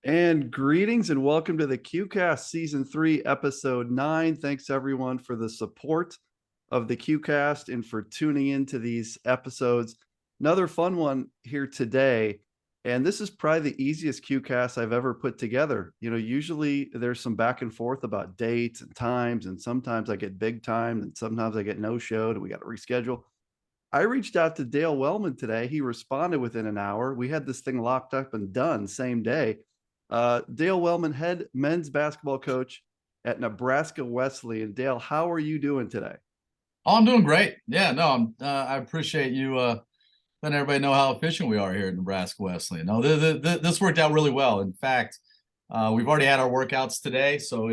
And greetings and welcome to the QCast Season 3, Episode 9. Thanks everyone for the support of the QCast and for tuning into these episodes. Another fun one here today. And this is probably the easiest QCast I've ever put together. Usually there's some back and forth about dates and times, and sometimes I get big time, and sometimes I get no showed, and we got to reschedule. I reached out to Dale Wellman today. He responded within an hour. We had this thing locked up and done same day. Dale Wellman, head men's basketball coach at Nebraska Wesleyan. Dale, how are you doing today? Oh, I'm doing great. Yeah, no, I appreciate you letting everybody know how efficient we are here at Nebraska Wesleyan. No, this worked out really well. In fact, we've already had our workouts today, so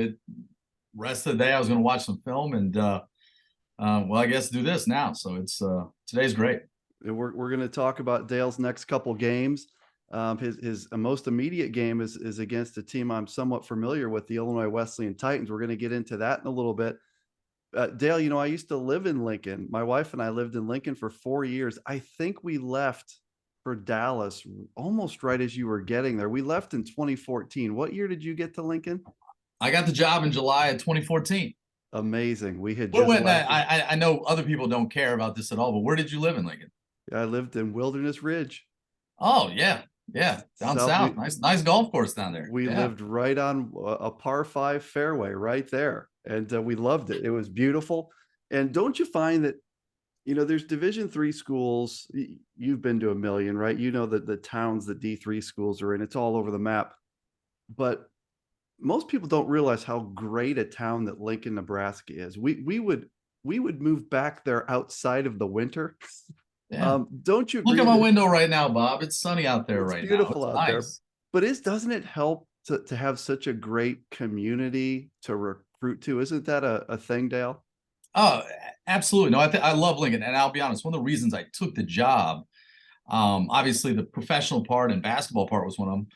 rest of the day I was going to watch some film and well, I guess do this now. So it's today's great. We're going to talk about Dale's next couple games. His most immediate game is against a team I'm somewhat familiar with, the Illinois Wesleyan Titans. We're going to get into that in a little bit. Dale, I used to live in Lincoln. My wife and I lived in Lincoln for 4 years. I think we left for Dallas almost right as you were getting there. We left in 2014. What year did you get to Lincoln? I got the job in July of 2014. Amazing. We had What just went left. I know other people don't care about this at all, but where did you live in Lincoln? I lived in Wilderness Ridge. Oh yeah, yeah, down south. Nice golf course down there. We Yeah. lived right on a par 5 fairway right there, and we loved it. It was beautiful. And don't you find that there's Division 3 schools? You've been to a million, right? You know that the towns that D3 schools are in. It's all over the map. But most people don't realize how great a town that Lincoln, Nebraska is. We would move back there outside of the winter. Yeah. Don't you Look agree at my that window right now, Bob. It's sunny out there it's right now. beautiful It's out there? nice. But doesn't it help to have such a great community to recruit to? Isn't that a thing, Dale? Oh, absolutely. No, I love Lincoln, and I'll be honest. One of the reasons I took the job, obviously the professional part and basketball part was one of them,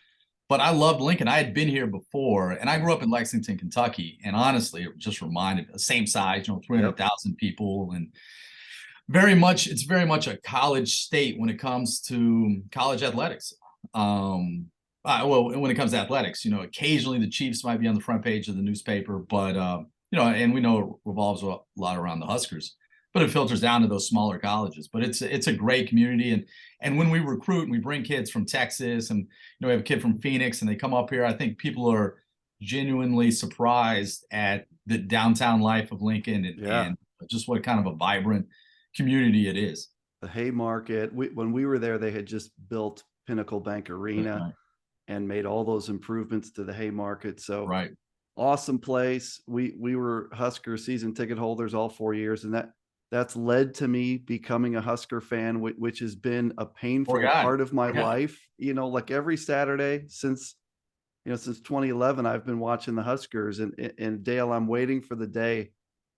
but I loved Lincoln. I had been here before, and I grew up in Lexington, Kentucky, and honestly, it just reminded me, the same size, 300,000 people, and it's very much a college state when it comes to college athletics. Well, when it comes to athletics, occasionally the Chiefs might be on the front page of the newspaper, but and we know it revolves a lot around the Huskers, but it filters down to those smaller colleges. But it's a great community, and when we recruit and we bring kids from Texas, and we have a kid from Phoenix, and they come up here, I think people are genuinely surprised at the downtown life of Lincoln and just what kind of a vibrant community it is. The Haymarket. When we were there, they had just built Pinnacle Bank Arena. Right. And made all those improvements to the Haymarket. So Right. Awesome place. We were Husker season ticket holders all 4 years, and that's led to me becoming a Husker fan, which has been a painful part of my life. Like every Saturday since 2011, I've been watching the Huskers, and Dale, I'm waiting for the day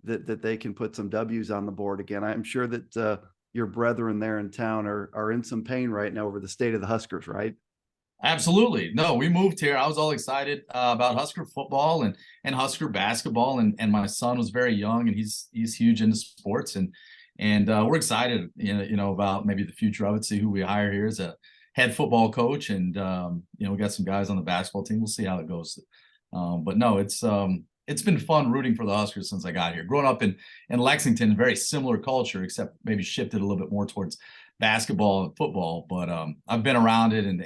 that they can put some W's on the board again. I'm sure that your brethren there in town are in some pain right now over the state of the Huskers, right? Absolutely. No, we moved here. I was all excited about Husker football and Husker basketball, and my son was very young, and he's huge into sports, and we're excited, about maybe the future of it. See who we hire here as a head football coach, and we got some guys on the basketball team. We'll see how it goes. But no, it's been fun rooting for the Huskers since I got here. Growing up in Lexington, very similar culture, except maybe shifted a little bit more towards basketball and football, but I've been around it, and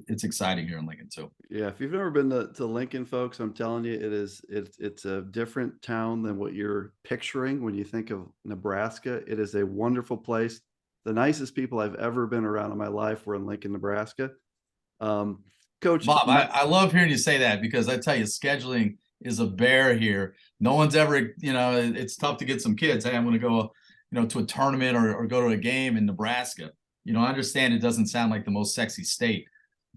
it's exciting here in Lincoln too. Yeah, if you've never been to Lincoln, folks, I'm telling you, it's a different town than what you're picturing when you think of Nebraska. It is a wonderful place. The nicest people I've ever been around in my life were in Lincoln, Nebraska. Coach Bob, I love hearing you say that, because I tell you, scheduling is a bear here. No one's ever, it's tough to get some kids. Hey, I'm going to go to a tournament or go to a game in Nebraska. I understand it doesn't sound like the most sexy state,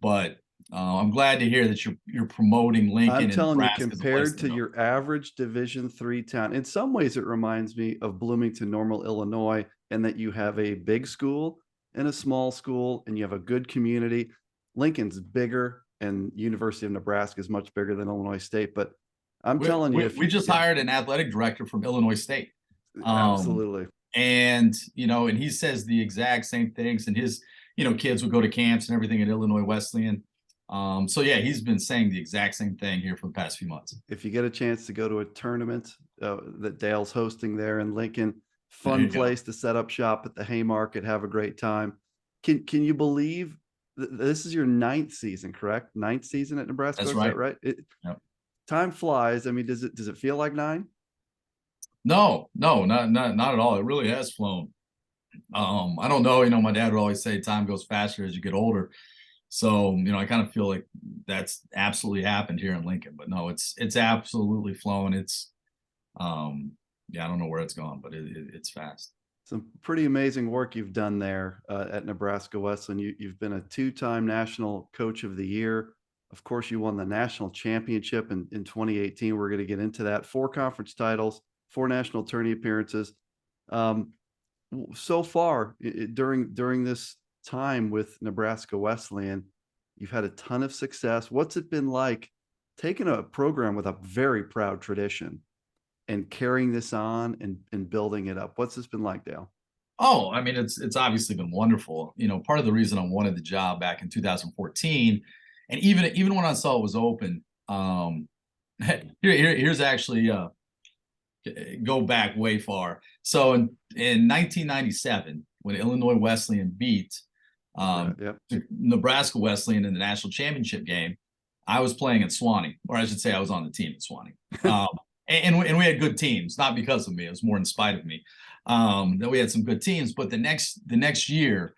but I'm glad to hear that you're promoting Lincoln. I'm telling you, Nebraska compared to your average Division 3 town, in some ways it reminds me of Bloomington Normal, Illinois, and that you have a big school and a small school, and you have a good community. Lincoln's bigger, and University of Nebraska is much bigger than Illinois State. But I'm telling you, we just hired an athletic director from Illinois State. Absolutely. And and he says the exact same things, and his kids would go to camps and everything at Illinois Wesleyan. So yeah, he's been saying the exact same thing here for the past few months. If you get a chance to go to a tournament that Dale's hosting there in Lincoln, There fun you go. place to set up shop at the Haymarket, have a great time. Can you believe this is your ninth season, correct? Ninth season at Nebraska, That's is that right. right? Yep. Time flies. I mean, does it feel like nine? No, not at all. It really has flown. I don't know. My dad would always say time goes faster as you get older. So, I kind of feel like that's absolutely happened here in Lincoln. But no, it's absolutely flown. Yeah, I don't know where it's gone, but it's fast. Some pretty amazing work you've done there at Nebraska Wesleyan. You've been a two-time national coach of the year. Of course, you won the national championship in 2018. We're going to get into that. 4 conference titles, 4 national tourney appearances. So far, during this time with Nebraska Wesleyan, you've had a ton of success. What's it been like taking a program with a very proud tradition and carrying this on and building it up? What's this been like, Dale? Oh, I mean, it's obviously been wonderful. Part of the reason I wanted the job back in 2014, and even when I saw it was open, here's actually go back way far. So in 1997, when Illinois Wesleyan beat Yep. Nebraska Wesleyan in the national championship game, I was playing at Swanee, or I should say I was on the team at Swanee. And we had good teams, not because of me. It was more in spite of me. That we had some good teams. But the next year,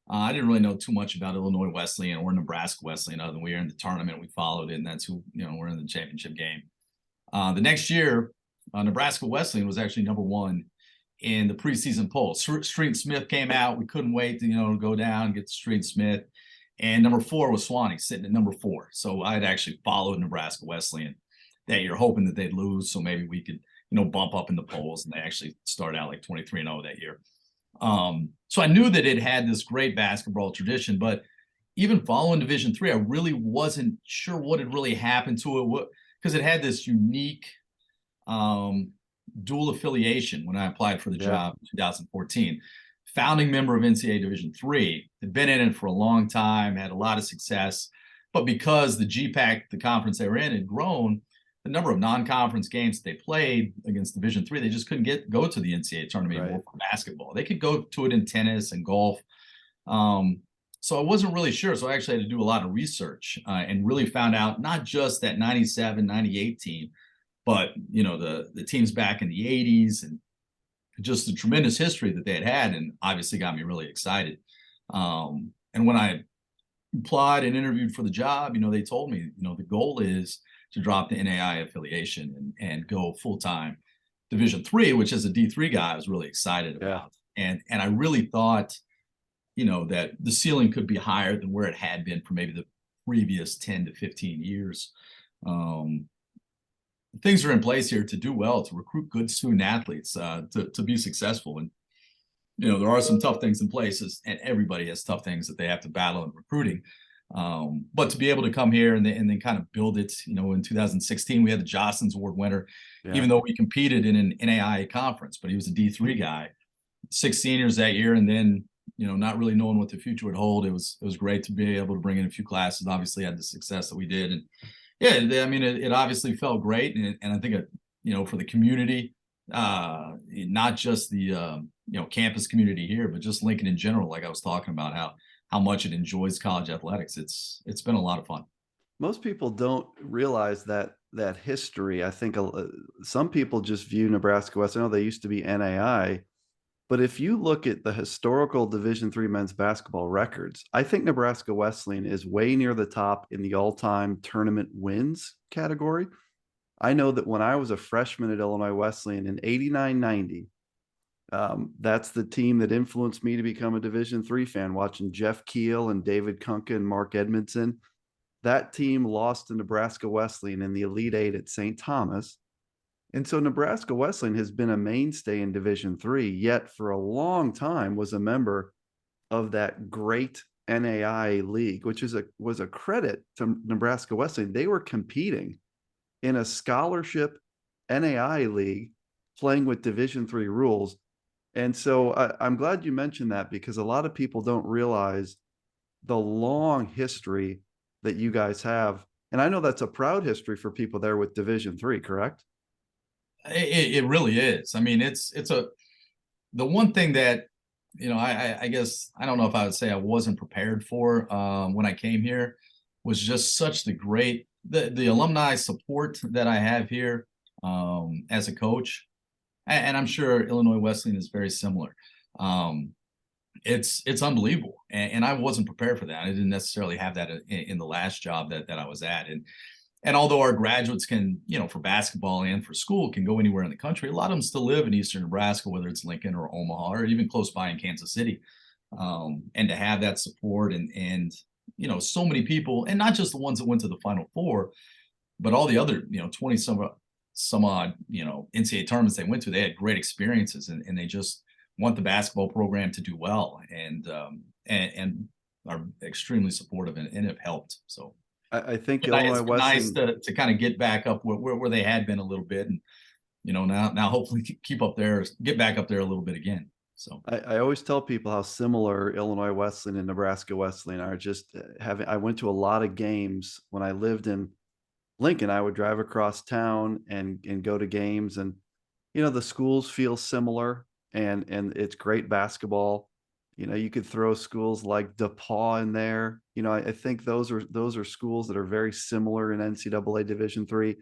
I didn't really know too much about Illinois Wesleyan or Nebraska Wesleyan, other than we were in the tournament, we followed it, and that's who we're in the championship game. The next year, Nebraska Wesleyan was actually number 1 in the preseason poll. Street Smith came out. We couldn't wait to go down and get to Street Smith. And number 4 was Swanee, sitting at number 4. So I had actually followed Nebraska Wesleyan that year, hoping that they'd lose, so maybe we could bump up in the polls. And they actually started out like 23-0 that year. So I knew that it had this great basketball tradition, but even following Division III, I really wasn't sure what had really happened to it, because it had this unique dual affiliation when I applied for the job in 2014. Founding member of NCAA Division III, had been in it for a long time, had a lot of success, but because the GPAC, the conference they were in, had grown, the number of non-conference games they played against Division III, they just couldn't go to the NCAA tournament anymore for basketball. They could go to it in tennis and golf. So I wasn't really sure. So I actually had to do a lot of research and really found out not just that 97, 98 team, but the teams back in the 80s and just the tremendous history that they had, and obviously got me really excited. And when I applied and interviewed for the job, they told me, the goal is to drop the NAI affiliation and go full-time Division III, which as a D3 guy, I was really excited about. And I really thought, that the ceiling could be higher than where it had been for maybe the previous 10 to 15 years. Things are in place here to do well, to recruit good student athletes, to be successful. And, there are some tough things in places, and everybody has tough things that they have to battle in recruiting. But to be able to come here and then kind of build it, in 2016, we had the Jostens Award winner, even though we competed in an NAIA conference, but he was a D3 guy, 6 seniors that year. And then, not really knowing what the future would hold, it was great to be able to bring in a few classes. Obviously had the success that we did. And yeah, I mean, it obviously felt great. And I think, for the community, not just the, campus community here, but just Lincoln in general, like I was talking about, how much it enjoys college athletics. It's been a lot of fun. Most people don't realize that history. I think some people just view Nebraska West. I know they used to be NAI, but if you look at the historical Division III men's basketball records, I think Nebraska Wesleyan is way near the top in the all-time tournament wins category. I know that when I was a freshman at Illinois Wesleyan in 89-90, that's the team that influenced me to become a Division III fan, watching Jeff Keel and David Kunke and Mark Edmondson. That team lost to Nebraska Wesleyan in the Elite Eight at St. Thomas. And so Nebraska Wesleyan has been a mainstay in Division III, yet for a long time was a member of that great NAI league, which was a credit to Nebraska Wesleyan. They were competing in a scholarship NAI league playing with Division III rules. And so I'm glad you mentioned that, because a lot of people don't realize the long history that you guys have. And I know that's a proud history for people there with Division III, correct? It really is. I mean, it's the one thing that, I guess I don't know if I would say I wasn't prepared for when I came here, was just such the alumni support that I have here as a coach, and I'm sure Illinois Wesleyan is very similar. Um, it's unbelievable, and I wasn't prepared for that. I didn't necessarily have that in the last job that I was at, and although our graduates can, for basketball and for school, can go anywhere in the country, a lot of them still live in Eastern Nebraska, whether it's Lincoln or Omaha or even close by in Kansas City. And to have that support and so many people, and not just the ones that went to the Final Four, but all the other, 20 some odd, NCAA tournaments they went to, they had great experiences, and they just want the basketball program to do well, and are extremely supportive and have helped. So I think it's Illinois been nice Wesleyan. to kind of get back up where they had been a little bit, and now hopefully keep up there, get back up there a little bit again. So I always tell people how similar Illinois Wesleyan and Nebraska Wesleyan are. Just having, I went to a lot of games when I lived in Lincoln. I would drive across town and go to games, and the schools feel similar, and it's great basketball. You could throw schools like DePaul in there. I think those are schools that are very similar in NCAA Division III.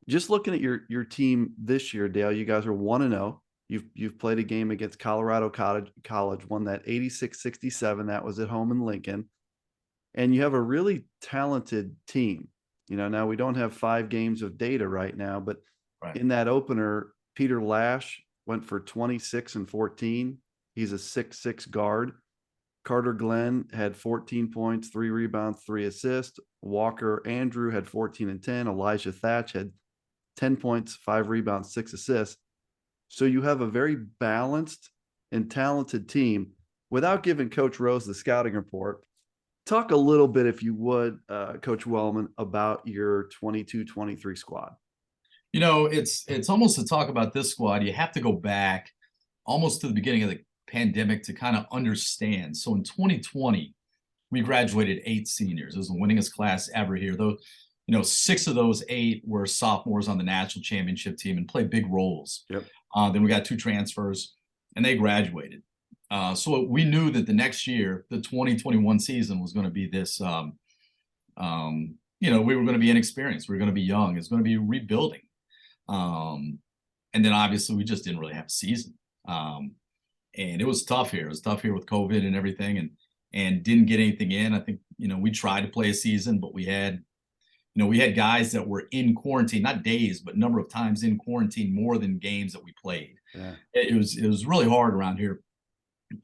Just looking at your team this year, Dale, you guys are 1-0. You've played a game against Colorado College, won that 86-67. That was at home in Lincoln. And you have a really talented team. Now we don't have 5 games of data right now, but right. In that opener, Peter Lash went for 26 and 14. He's a 6'6" guard. Carter Glenn had 14 points, 3 rebounds, 3 assists. Walker Andrew had 14 and 10. Elijah Thatch had 10 points, 5 rebounds, 6 assists. So you have a very balanced and talented team. Without giving Coach Rose the scouting report, talk a little bit, if you would, Coach Wellman, about your 22-23 squad. It's almost to talk about this squad, you have to go back almost to the beginning of the pandemic to kind of understand. So in 2020, we graduated 8 seniors. It was the winningest class ever here. Though, 6 of those 8 were sophomores on the national championship team and played big roles. Yep. Then we got 2 transfers, and they graduated. So we knew that the next year, the 2021 season, was going to be this. We were going to be inexperienced. We were going to be young. It's going to be rebuilding. And then obviously we just didn't really have a season. And it was tough here. It was tough here with COVID and everything, and didn't get anything in. I think, we tried to play a season, but we had guys that were in quarantine, not days, but number of times in quarantine more than games that we played. Yeah. It was really hard around here.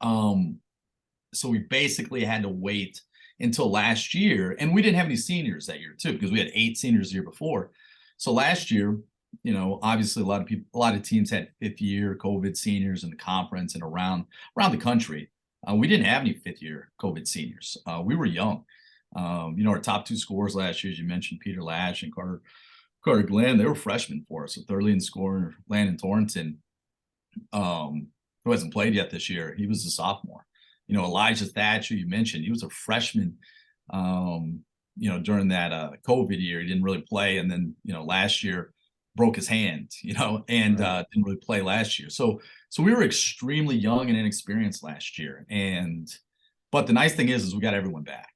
So we basically had to wait until last year, and we didn't have any seniors that year too, because we had 8 seniors the year before. So last year, obviously a lot of teams had 5th-year COVID seniors in the conference and around the country. We didn't have any 5th-year COVID seniors. We were young. Our top 2 scorers last year, as you mentioned, Peter Lash and Carter Glenn, they were freshmen for us. So third leading scorer, Landon Torrington, who hasn't played yet this year, he was a sophomore. Elijah Thatcher, you mentioned, he was a freshman. During that COVID year, he didn't really play, and then last year broke his hand, and didn't really play last year. So we were extremely young and inexperienced last year, but the nice thing is we got everyone back.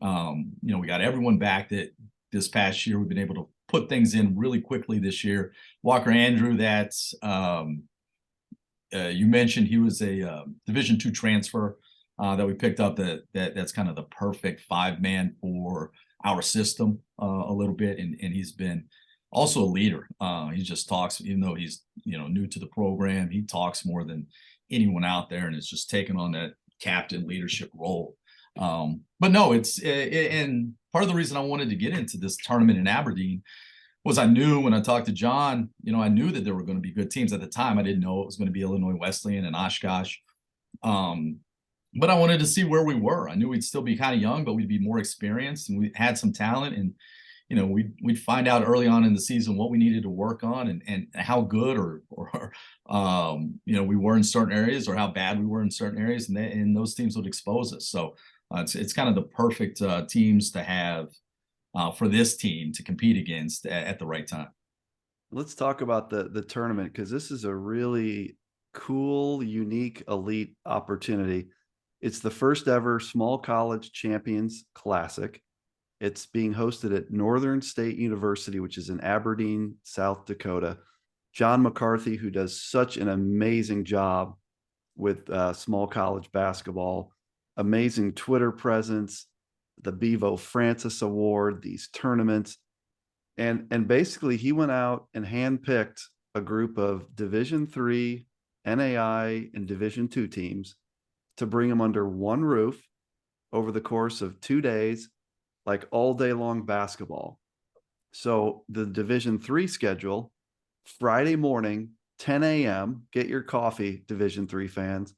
We got everyone back that this past year. We've been able to put things in really quickly this year. Walker Andrew, that's you mentioned, he was a Division II transfer that we picked up. That's kind of the perfect 5-man for our system a little bit, and he's been also a leader. He just talks, even though he's new to the program, he talks more than anyone out there, and it's just taken on that captain leadership role. But no, and part of the reason I wanted to get into this tournament in Aberdeen was I knew when I talked to John, I knew that there were going to be good teams at the time. I didn't know it was going to be Illinois Wesleyan and Oshkosh. But I wanted to see where we were. I knew we'd still be kind of young, but we'd be more experienced, and we had some talent, and we'd find out early on in the season what we needed to work on, and how good or we were in certain areas, or how bad we were in certain areas, and those teams would expose us. So It's kind of the perfect teams to have for this team to compete against at the right time. Let's talk about the tournament, because this is a really cool, unique, elite opportunity. It's the first ever Small College Champions Classic. It's being hosted at Northern State University, which is in Aberdeen, South Dakota. John McCarthy, who does such an amazing job with small college basketball, amazing Twitter presence, the Bevo Francis Award, these tournaments. And basically he went out and handpicked a group of Division III, NAI, and Division II teams to bring them under one roof over the course of 2 days, like all day long basketball. So the Division III schedule, Friday morning, 10 a.m., get your coffee, Division III fans.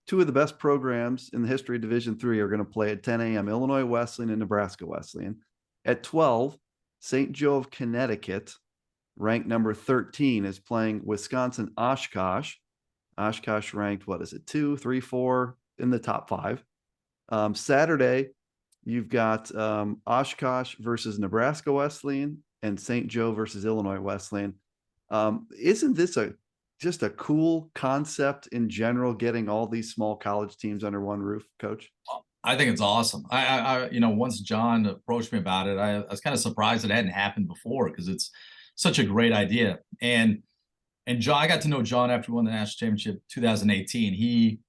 Two of the best programs in the history of Division III are going to play at 10 a.m., Illinois Wesleyan and Nebraska Wesleyan. At 12, St. Joe of Connecticut, ranked number 13, is playing Wisconsin Oshkosh. Oshkosh ranked, what is it, 2, 3, 4 in the top 5. Saturday, you've got Oshkosh versus Nebraska Wesleyan and St. Joe versus Illinois Wesleyan. Isn't this just a cool concept in general, getting all these small college teams under one roof, Coach? I think it's awesome. Once John approached me about it, I was kind of surprised it hadn't happened before, because it's such a great idea. And John, I got to know John after we won the national championship 2018. He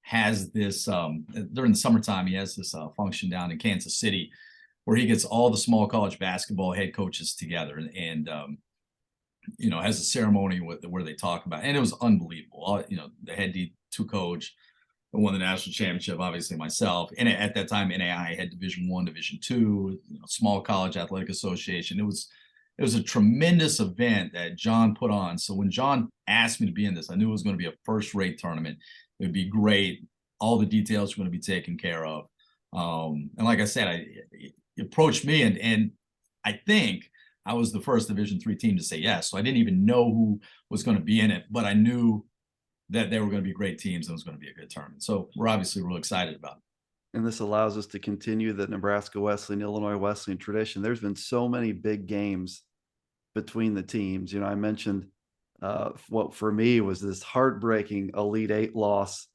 has this during the summertime, he has this function down in Kansas City where he gets all the small college basketball head coaches together and has a ceremony where they talk about it. And it was unbelievable. The head D2 coach who won the national championship, obviously myself, and at that time NAI had Division I, Division II, small college athletic association. It was a tremendous event that John put on. So when John asked me to be in this, I knew it was going to be a first-rate tournament. It would be great. All the details were going to be taken care of. And like I said, he approached me, and I think I was the first Division III team to say yes. So I didn't even know who was going to be in it, but I knew that they were going to be great teams and it was going to be a good tournament. So we're obviously real excited about it. And this allows us to continue the Nebraska Wesleyan, Illinois Wesleyan tradition. There's been so many big games between the teams. I mentioned what for me was this heartbreaking Elite Eight loss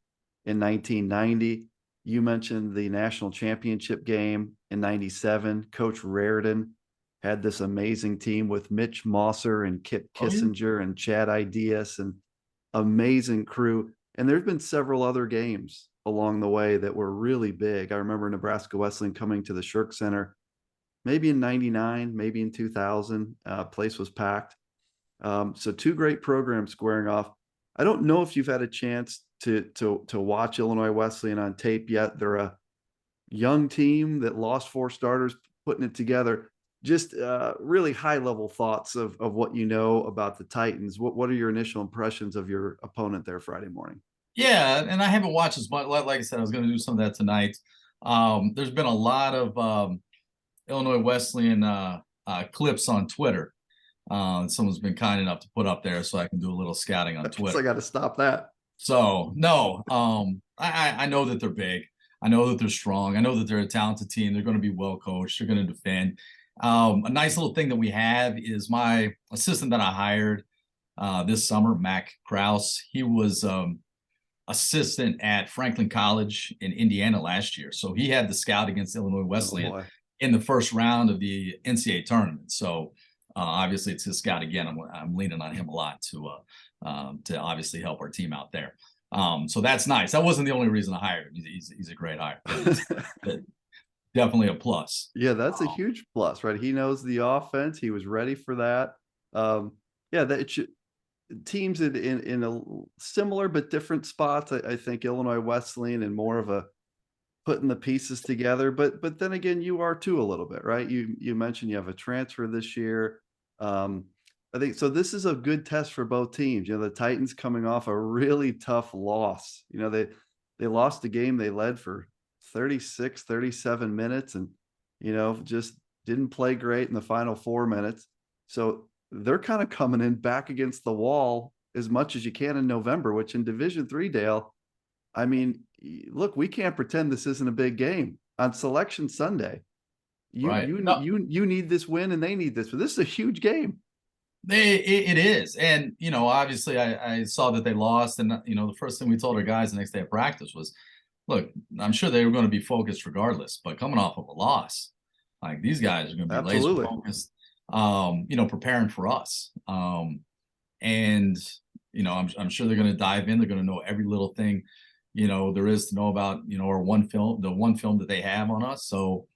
in 1990. You mentioned the national championship game in 97. Coach Raridan had this amazing team with Mitch Mosser and Kip Kissinger and Chad Ideas, and amazing crew. And there's been several other games along the way that were really big. I remember Nebraska Wesleyan coming to the Shirk Center maybe in 99, maybe in 2000. Place was packed. So two great programs squaring off. I don't know if you've had a chance to watch Illinois Wesleyan on tape yet. They're a young team that lost 4 starters, putting it together. Just really high level thoughts of what you know about the Titans. What are your initial impressions of your opponent there Friday morning? Yeah, and I haven't watched as much. Like I said, I was going to do some of that tonight. There's been a lot of Illinois Wesleyan clips on Twitter. Someone's been kind enough to put up there so I can do a little scouting on Twitter. I got to stop that. So no, I know that they're big. I know that they're strong. I know that they're a talented team. They're going to be well coached. They're going to defend. A nice little thing that we have is my assistant that I hired this summer, Mac Kraus. He was assistant at Franklin College in Indiana last year. So he had the scout against Illinois Wesleyan in the first round of the NCAA tournament. So obviously it's his scout again. I'm leaning on him a lot to obviously help our team out there. So that's nice. That wasn't the only reason I hired him. He's a great hire. Definitely a plus. Yeah, that's a huge plus, right? He knows the offense. He was ready for that. Teams in a similar but different spots. I think Illinois Wesleyan and more of a putting the pieces together. But then again, you are too a little bit, right? You mentioned you have a transfer this year. I think so. This is a good test for both teams. The Titans coming off a really tough loss. They lost a game they led for 36, 37 minutes and, just didn't play great in the final 4 minutes. So they're kind of coming in back against the wall as much as you can in November, which in Division III, Dale, I mean, look, we can't pretend this isn't a big game. on Selection Sunday. Right. No, You need this win, and they need this. But this is a huge game. it is. And, obviously I saw that they lost. And, the first thing we told our guys the next day of practice was, look, I'm sure they were going to be focused regardless, but coming off of a loss, like these guys are going to be laser Absolutely. focused, preparing for us. And, I'm sure they're going to dive in. They're going to know every little thing, there is to know about, our the one film that they have on us. So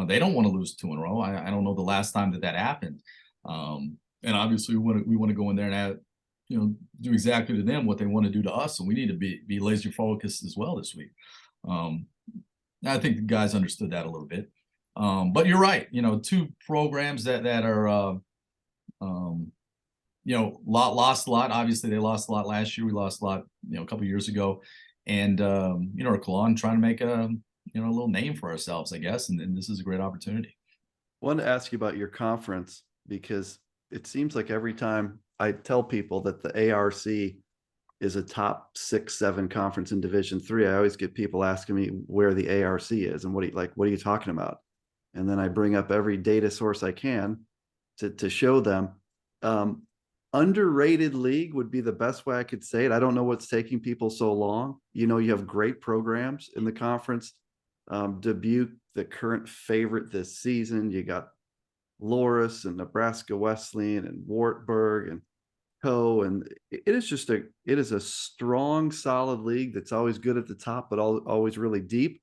they don't want to lose 2 in a row. I don't know the last time that happened. And obviously we want to go in there and have, do exactly to them what they want to do to us. So we need to be laser focused as well this week. I think the guys understood that a little bit. But you're right. 2 programs that are, lost a lot. Obviously they lost a lot last year. We lost a lot, a couple of years ago. And, our Cologne trying to make a little name for ourselves, I guess. And this is a great opportunity. I wanted to ask you about your conference, because it seems like every time I tell people that the ARC is a top 6, 7 conference in Division III, I always get people asking me where the ARC is and what are you talking about? And then I bring up every data source I can to show them. Underrated league would be the best way I could say it. I don't know what's taking people so long. You have great programs in the conference. Dubuque, the current favorite this season. You got Loras and Nebraska Wesleyan and Wartburg and Co. And it is a strong, solid league that's always good at the top, but always really deep.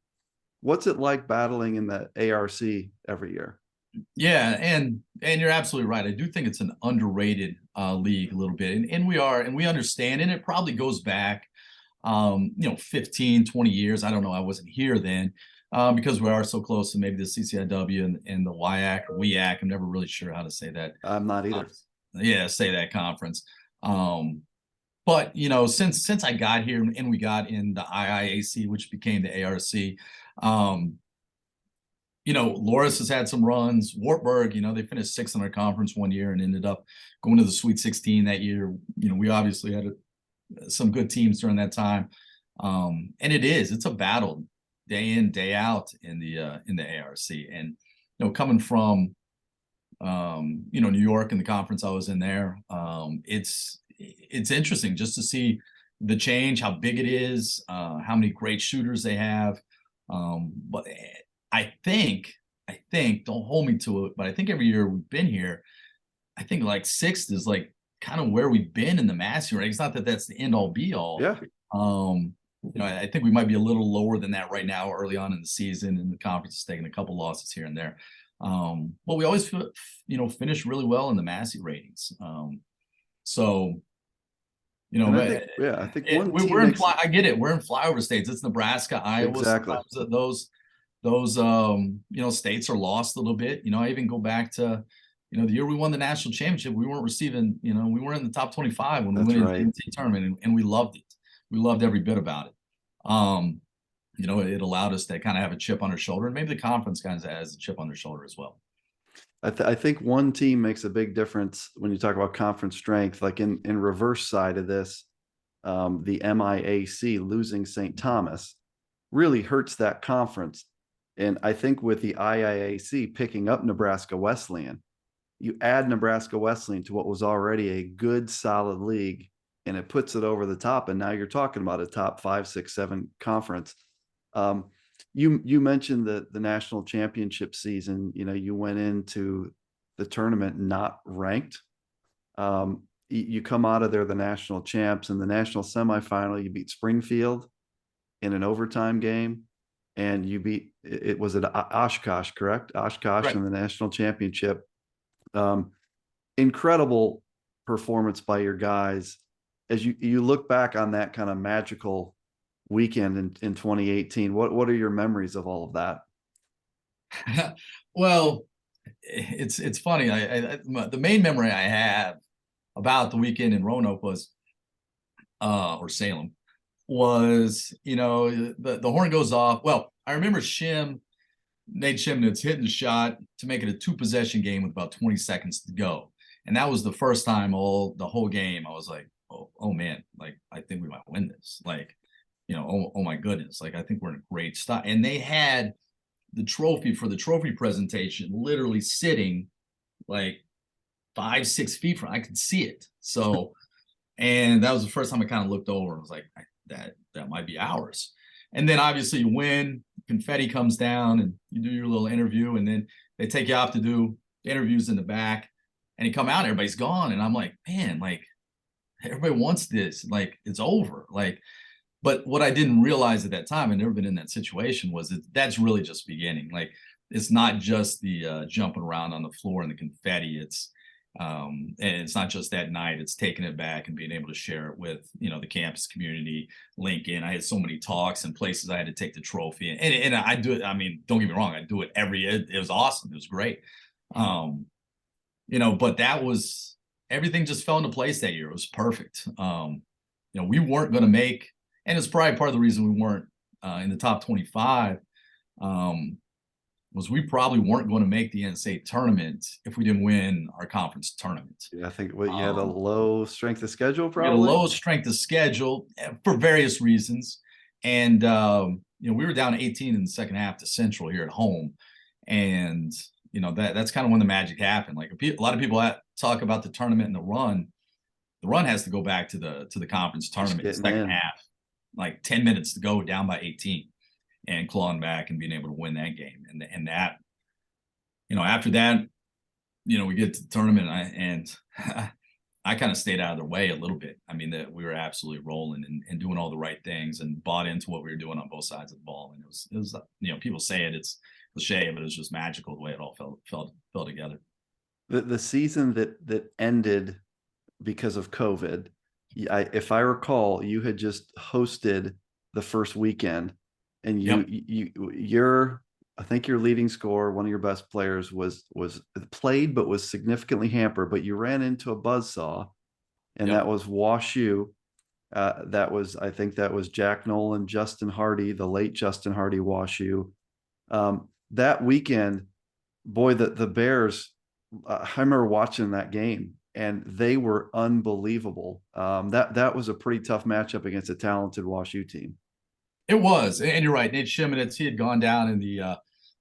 What's it like battling in the ARC every year? Yeah, and you're absolutely right. I do think it's an underrated league a little bit, and we understand, and it probably goes back 15, 20 years. I don't know. I wasn't here then. Because we are so close to maybe the CCIW and the WIAC or WIAC. I'm never really sure how to say that. I'm not either. Say that conference. But since I got here and we got in the IIAC, which became the ARC, Loras has had some runs. Wartburg, they finished 6th in our conference one year and ended up going to the Sweet 16 that year. We obviously had some good teams during that time. And it's a battle day in, day out in the ARC. And coming from New York and the conference I was in there, it's interesting just to see the change, how big it is, how many great shooters they have. But I think, don't hold me to it, but I think every year we've been here, I think like 6th is like kind of where we've been in the Massey rank. It's not that that's the end all be all. Yeah. I think we might be a little lower than that right now, early on in the season, and the conference is taking a couple losses here and there. But we always, finish really well in the Massey ratings. So, I think we're in. I get it. We're in flyover states. It's Nebraska, Iowa. Exactly. Sometimes those states are lost a little bit. I even go back to the year we won the national championship. We weren't receiving. We weren't in the top 25 when we went into the NCAA tournament, and we loved it. We loved every bit about it. It allowed us to kind of have a chip on our shoulder, and maybe the conference kind of has a chip on their shoulder as well. I think one team makes a big difference when you talk about conference strength. Like in reverse side of this, the MIAC losing St. Thomas really hurts that conference. And I think with the IIAC picking up Nebraska Wesleyan, you add Nebraska Wesleyan to what was already a good, solid league, and it puts it over the top. And now you're talking about a top 5, 6, 7 conference. You mentioned the national championship season. You went into the tournament not ranked. You come out of there the national champs. In the national semifinal, you beat Springfield in an overtime game, and you beat it was at Oshkosh, correct? Oshkosh Right. In the national championship. Incredible performance by your guys. As you look back on that kind of magical weekend in 2018, what are your memories of all of that? Well, it's funny. The main memory I have about the weekend in Roanoke was, or Salem, was the horn goes off. Well, I remember Nate Shimnitz hitting the shot to make it a 2-possession game with about 20 seconds to go, and that was the first time the whole game I was like, oh man, like I think we might win this. Like, oh my goodness, like I think we're in a great spot. And they had the trophy for the trophy presentation, literally sitting like 5-6 feet from. I could see it. So, and that was the first time I kind of looked over and was like, that might be ours. And then obviously you win, confetti comes down, and you do your little interview, and then they take you off to do interviews in the back, and you come out, everybody's gone, and I'm like, man, like everybody wants this, like it's over, like. But what I didn't realize at that time, I'd never been in that situation, was that that's really just beginning. Like, it's not just the jumping around on the floor and the confetti. And it's not just that night. It's taking it back and being able to share it with, the campus community. Lincoln, I had so many talks and places I had to take the trophy, and I do it. I mean, don't get me wrong, I do it every year. It was awesome. It was great. But that was, everything just fell into place that year. It was perfect. We weren't going to make. And it's probably part of the reason we weren't in the top 25, was we probably weren't going to make the NCAA tournament if we didn't win our conference tournament. Yeah, I think you had a low strength of schedule, probably. We had a low strength of schedule for various reasons. And, we were down 18 in the second half to Central here at home. And, that's kind of when the magic happened. Like, a lot of people talk about the tournament and the run. The run has to go back to the conference tournament second half. Like 10 minutes to go, down by 18, and clawing back and being able to win that game. And that, after that, we get to the tournament, and I kind of stayed out of their way a little bit. I mean, that we were absolutely rolling and doing all the right things and bought into what we were doing on both sides of the ball. And it was people say it's cliche, but it was just magical the way it all fell together. The season that ended because of COVID, if I recall, you had just hosted the first weekend, and I think your leading scorer, one of your best players, was played but was significantly hampered. But you ran into a buzzsaw, and that was WashU. I think that was Jack Nolan, Justin Hardy, the late Justin Hardy, WashU. That weekend, boy, the Bears. I remember watching that game, and they were unbelievable. That was a pretty tough matchup against a talented WashU team. It was, and you're right. Nate Shimonitz, he had gone down in the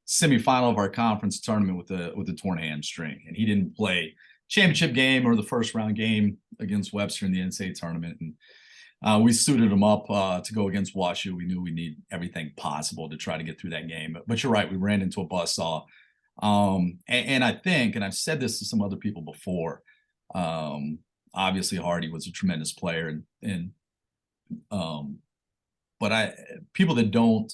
semifinal of our conference tournament with the torn hamstring, and he didn't play championship game or the first round game against Webster in the NCAA tournament. And we suited him up to go against WashU. We knew we need everything possible to try to get through that game. But you're right, we ran into a buzzsaw. And I think, and I've said this to some other people before, obviously Hardy was a tremendous player, but people that don't,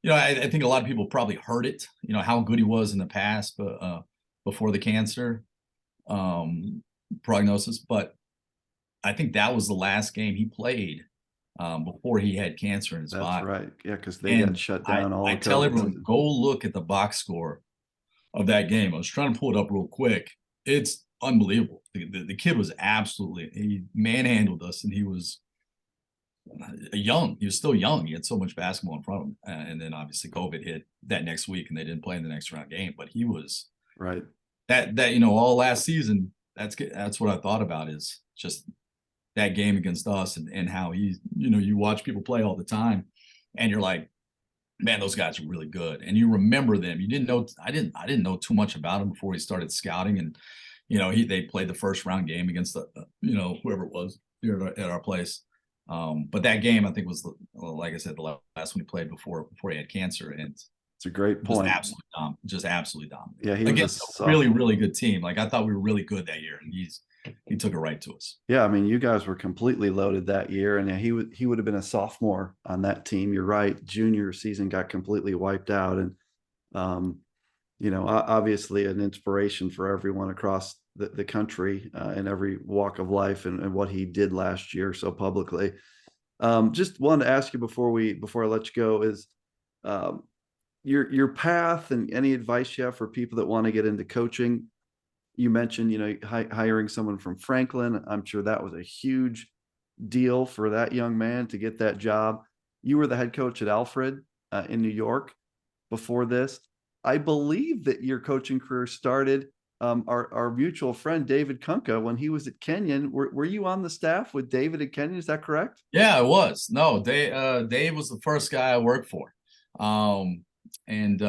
I think a lot of people probably heard it, how good he was in the past, but before the cancer prognosis. But I think that was the last game he played before he had cancer in his body. That's right. Yeah, because they got shut down. I tell everyone, go look at the box score of that game. I was trying to pull it up real quick. It's unbelievable. The kid was he manhandled us, and he was young. He was still young. He had so much basketball in front of him. And then obviously COVID hit that next week, and they didn't play in the next round game. But he was right. That all last season. That's what I thought about, is just that game against us, and how you watch people play all the time, and you're like, man, those guys are really good, and you remember them. You didn't know. I didn't know too much about him before he started scouting, and they played the first round game against whoever it was here at our place. But that game, I think, was, like I said, the last one he played before he had cancer, and it's a great point. Just absolutely dominant. Yeah, he against a really, really good team. Like, I thought we were really good that year, and he took it right to us. Yeah, I mean, you guys were completely loaded that year, and he would have been a sophomore on that team. You're right. Junior season got completely wiped out, and obviously an inspiration for everyone across the country in every walk of life, and what he did last year so publicly. Just wanted to ask you before I let you go is your path, and any advice you have for people that want to get into coaching. You mentioned, hiring someone from Franklin. I'm sure that was a huge deal for that young man to get that job. You were the head coach at Alfred in New York before this. I believe that your coaching career started, our mutual friend David Kunka, when he was at Kenyon. Were you on the staff with David at Kenyon? Is that correct? Yeah, I was. No, Dave was the first guy I worked for. And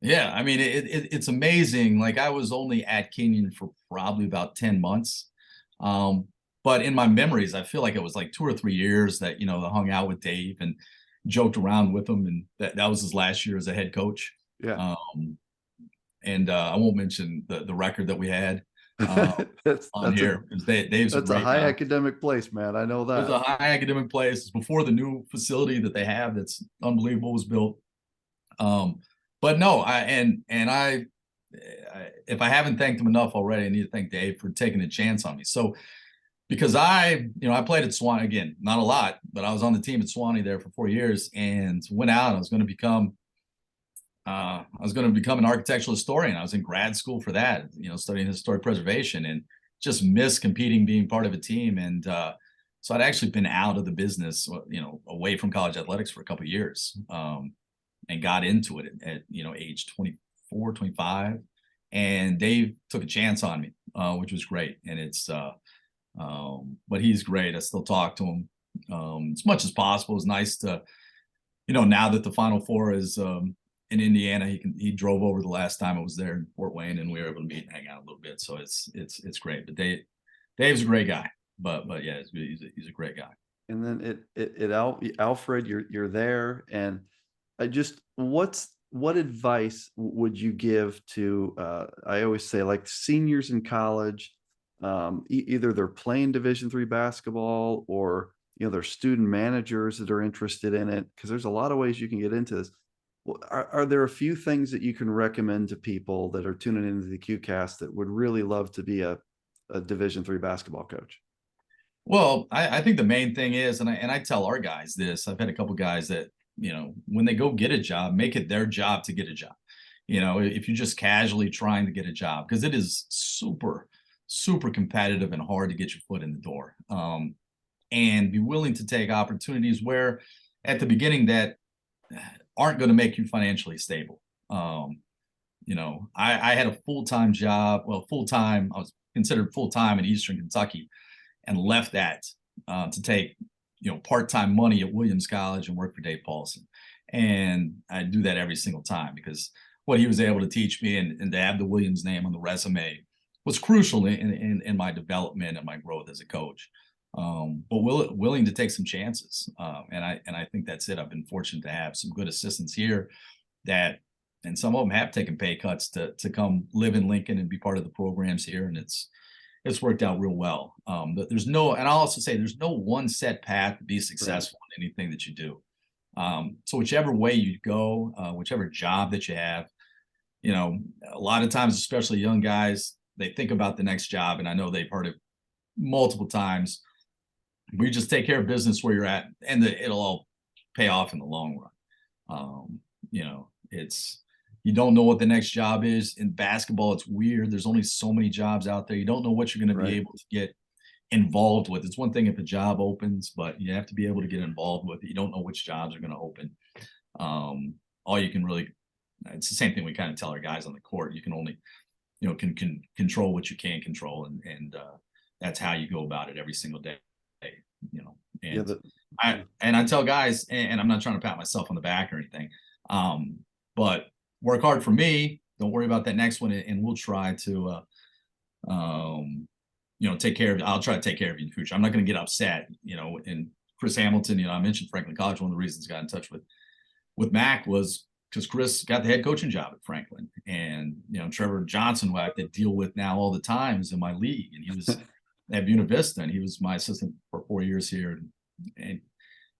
yeah, I mean, it's amazing. Like, I was only at Kenyon for probably about 10 months. But in my memories, I feel like it was like 2 or 3 years that, I hung out with Dave and joked around with him. And that was his last year as a head coach. Yeah. And I won't mention the record that we had that's on here, because Dave's a that's a great high guy. academic place, man. I know It was that. a high academic place. It's before the new facility that they have that's unbelievable was built. But no, if I haven't thanked him enough already, I need to thank Dave for taking a chance on me. So, because I played at Swanee, again, not a lot, but I was on the team at Swanee there for 4 years, and went out. I was going to become an architectural historian. I was in grad school for that, studying historic preservation, and just missed competing, being part of a team. And so I'd actually been out of the business, away from college athletics for a couple of years, and got into it at age 24, 25. And Dave took a chance on me, which was great. And but he's great. I still talk to him as much as possible. It's nice to, now that the Final Four is in Indiana, he drove over the last time I was there in Fort Wayne, and we were able to meet and hang out a little bit. So it's great. But Dave's a great guy. But yeah, he's a great guy. And then Alfred, you're there, and what advice would you give to I always say, like, seniors in college, either they're playing Division III basketball, or they're student managers that are interested in it, because there's a lot of ways you can get into this. Are there a few things that you can recommend to people that are tuning into the QCast that would really love to be a Division III basketball coach? Well, I think the main thing is, and I tell our guys this. I've had a couple guys that, when they go get a job, make it their job to get a job. If you're just casually trying to get a job, because it is super, super competitive and hard to get your foot in the door. And be willing to take opportunities where at the beginning that aren't going to make you financially stable. I had a full-time job. Well, full-time, I was considered full-time in Eastern Kentucky, and left that to take, part-time money at Williams College and work for Dave Paulson. And I do that every single time, because what he was able to teach me, and to have the Williams name on the resume, was crucial in my development and my growth as a coach. But willing to take some chances. And I think that's it. I've been fortunate to have some good assistants here and some of them have taken pay cuts to come live in Lincoln and be part of the programs here. And it's worked out real well. And I'll also say there's no one set path to be successful in anything that you do. So whichever way you go, whichever job that you have, a lot of times, especially young guys, they think about the next job. And I know they've heard it multiple times. We just take care of business where you're at, and it'll all pay off in the long run. You don't know what the next job is. In basketball, it's weird. There's only so many jobs out there. You don't know what you're going to be able to get involved with. It's one thing if a job opens, but you have to be able to get involved with it. You don't know which jobs are going to open. All you can really, it's the same thing we kind of tell our guys on the court. You can only, can control what you can control. And that's how you go about it every single day. And I tell guys, and I'm not trying to pat myself on the back or anything, but work hard for me. Don't worry about that next one, and we'll try to, take care of you. I'll try to take care of you in the future. I'm not going to get upset, And Chris Hamilton, I mentioned Franklin College. One of the reasons I got in touch with Mac was because Chris got the head coaching job at Franklin, and Trevor Johnson, who I have to deal with now all the time, is in my league, and he was at Buena Vista, and he was my assistant for 4 years here,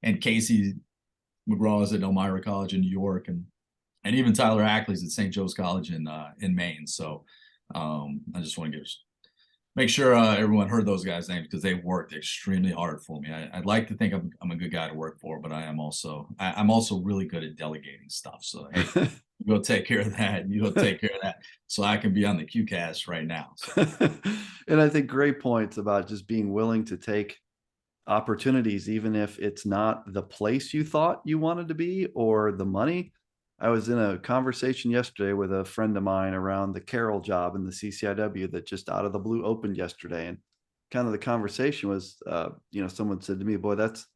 and Casey McGraw is at Elmira College in New York, and even Tyler Ackley's at St. Joe's College in Maine. So I just want to make sure everyone heard those guys' names, because they worked extremely hard for me. I'd like to think I'm a good guy to work for, but I'm also really good at delegating stuff. So hey, you go take care of that. You go take care of that, so I can be on the QCast right now. So. And I think great points about just being willing to take opportunities, even if it's not the place you thought you wanted to be or the money. I was in a conversation yesterday with a friend of mine around the Carroll job in the CCIW that just out of the blue opened yesterday. And kind of the conversation was, someone said to me, boy, that's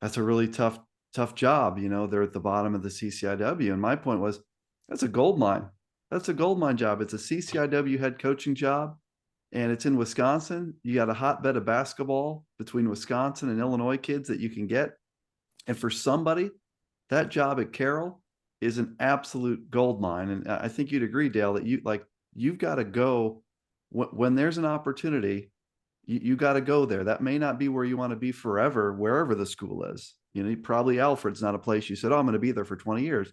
a really tough tough job. They're at the bottom of the CCIW. And my point was, that's a gold mine. That's a gold mine job. It's a CCIW head coaching job, and it's in Wisconsin. You got a hotbed of basketball between Wisconsin and Illinois kids that you can get. And for somebody, that job at Carroll is an absolute gold mine. And I think you'd agree, Dale, that you've got to go when there's an opportunity. You got to go there. That may not be where you want to be forever, wherever the school is. Probably Alfred's not a place you said, "Oh, I'm going to be there for 20 years."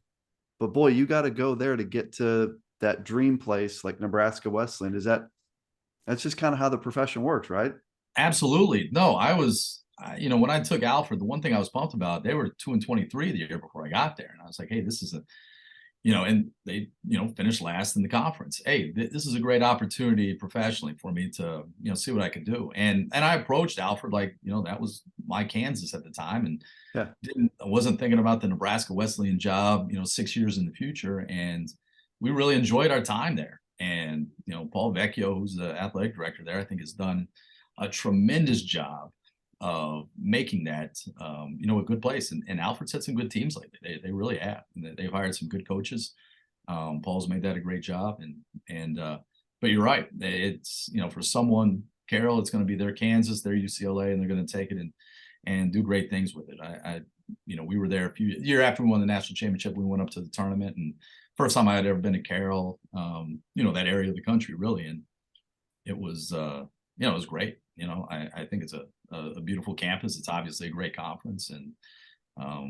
But boy, you got to go there to get to that dream place like Nebraska Wesleyan. That's just kind of how the profession works, right? Absolutely. No, when I took Alfred, the one thing I was pumped about, they were 2-23 the year before I got there. And I was like, hey, this is and they, finished last in the conference. Hey, this is a great opportunity professionally for me to, see what I could do. And I approached Alfred like, that was my Kansas at the time. And I wasn't thinking about the Nebraska Wesleyan job, 6 years in the future. And we really enjoyed our time there. And, Paul Vecchio, who's the athletic director there, I think has done a tremendous job of making that, a good place. And Alfred's had some good teams lately. They really have. They've hired some good coaches. Paul's made that a great job. But you're right. It's, for someone, Carroll, it's going to be their Kansas, their UCLA, and they're going to take it and do great things with it. We were there year after we won the national championship. We went up to the tournament, and first time I had ever been to Carroll, that area of the country, really. And it was, it was great. I think it's a beautiful campus. It's obviously a great conference, and I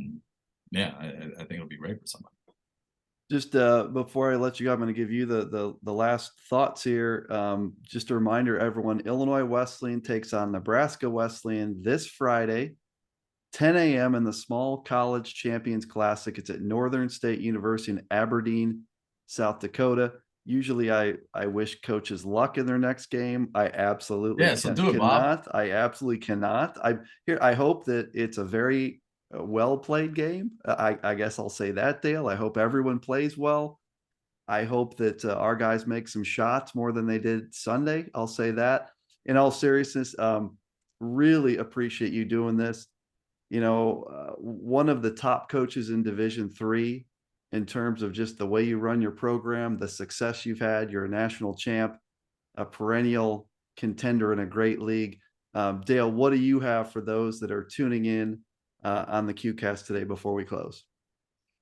think it'll be great for somebody. Just before I let you go, I'm going to give you the last thoughts here. Just a reminder, everyone: Illinois Wesleyan takes on Nebraska Wesleyan this Friday, 10 a.m. in the Small College Champions Classic. It's at Northern State University in Aberdeen, South Dakota. Usually I wish coaches luck in their next game. I absolutely cannot. I absolutely cannot. I hope that it's a very well played game. I guess I'll say that, Dale. I hope everyone plays well. I hope that our guys make some shots more than they did Sunday. I'll say that. In all seriousness, really appreciate you doing this. One of the top coaches in Division III in terms of just the way you run your program, the success you've had. You're a national champ, a perennial contender in a great league. Dale, what do you have for those that are tuning in on the QCast today before we close?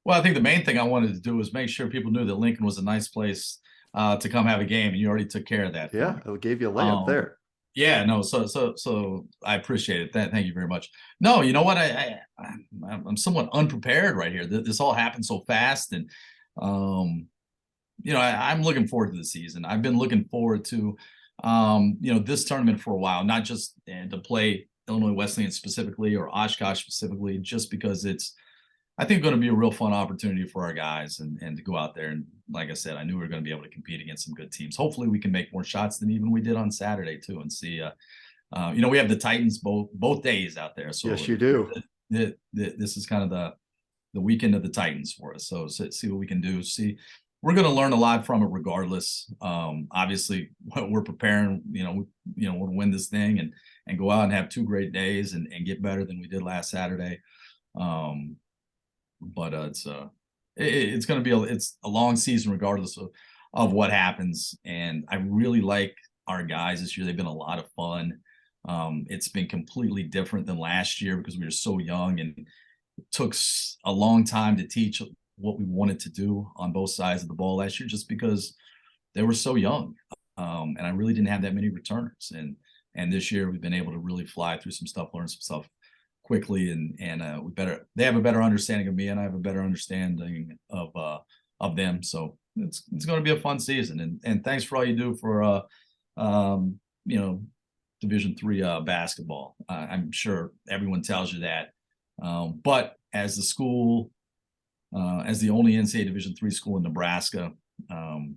Well, I think the main thing I wanted to do was make sure people knew that Lincoln was a nice place to come have a game, and you already took care of that. Yeah, I gave you a layup there. Yeah, no, so I appreciate it. Thank you very much. No, you know what? I'm somewhat unprepared right here. This all happened so fast, and I'm looking forward to the season. I've been looking forward to this tournament for a while, not just to play Illinois Wesleyan specifically or Oshkosh specifically, just because it's, I think, going to be a real fun opportunity for our guys and to go out there. And like I said, I knew we were going to be able to compete against some good teams. Hopefully we can make more shots than even we did on Saturday too, and see, we have the Titans both days out there. So yes, you do. This is kind of the weekend of the Titans for us. So see what we can do. We're going to learn a lot from it regardless. Obviously we're preparing, we'll win this thing and go out and have 2 great days and get better than we did last Saturday. But it's going to be it's a long season regardless of what happens. And I really like our guys this year. They've been a lot of fun. It's been completely different than last year because we were so young, and it took a long time to teach what we wanted to do on both sides of the ball last year, just because they were so young. And I really didn't have that many returners. And this year we've been able to really fly through some stuff, learn some stuff quickly, and they have a better understanding of me, and I have a better understanding of them. So it's going to be a fun season, and thanks for all you do for Division III basketball. I'm sure everyone tells you that, but as the school, as the only NCAA Division III school in Nebraska, and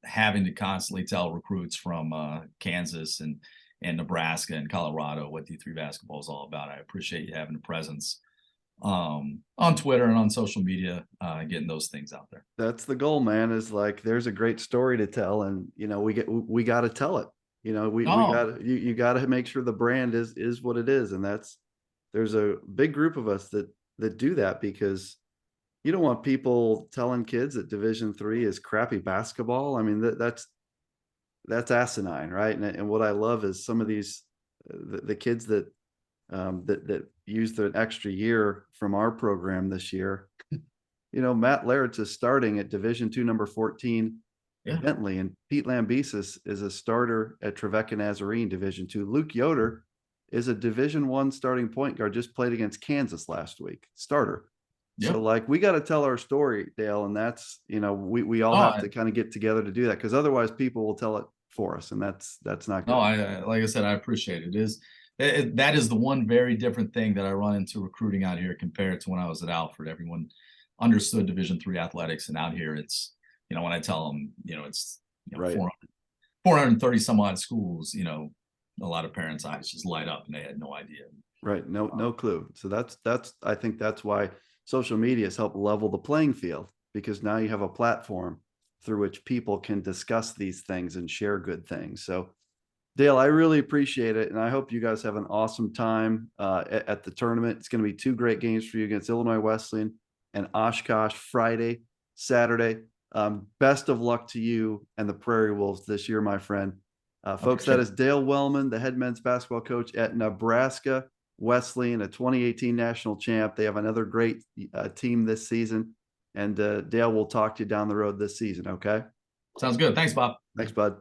having to constantly tell recruits from Kansas and Nebraska and Colorado what D3 basketball is all about. I appreciate you having a presence on Twitter and on social media, getting those things out there. That's the goal, man. Is like, there's a great story to tell, and we got to tell it. You got to make sure the brand is what it is, and that's there's a big group of us that do that because you don't want people telling kids that Division III is crappy basketball. I mean, that's asinine, right? And what I love is some of these the kids that that used an extra year from our program this year. Matt Laird's is starting at Division II, number 14, Yeah. Bentley, and Pete Lambesis is a starter at Trevecca Nazarene, Division II. Luke Yoder is a Division I starting point guard, just played against Kansas last week, starter. Yeah. So like we got to tell our story, Dale, and that's we all have to kind of get together to do that, because otherwise people will tell it for us, and that's not good. No, like I said, I appreciate it. That is the one very different thing that I run into recruiting out here compared to when I was at Alfred. Everyone understood Division III athletics, and out here it's when I tell them it's Right. 430 some odd schools, a lot of parents' eyes just light up and they had no idea. Right. No clue. So that's I think that's why social media has helped level the playing field, because now you have a platform through which people can discuss these things and share good things. So Dale, I really appreciate it, and I hope you guys have an awesome time at the tournament. It's going to be 2 great games for you against Illinois Wesleyan and Oshkosh Friday, Saturday. Best of luck to you and the Prairie Wolves this year, my friend. Folks, that is Dale Wellman, the head men's basketball coach at Nebraska Wesleyan, a 2018 national champ. They have another great team this season, and Dale will talk to you down the road this season. Okay. Sounds good. Thanks, Bob. Thanks, bud.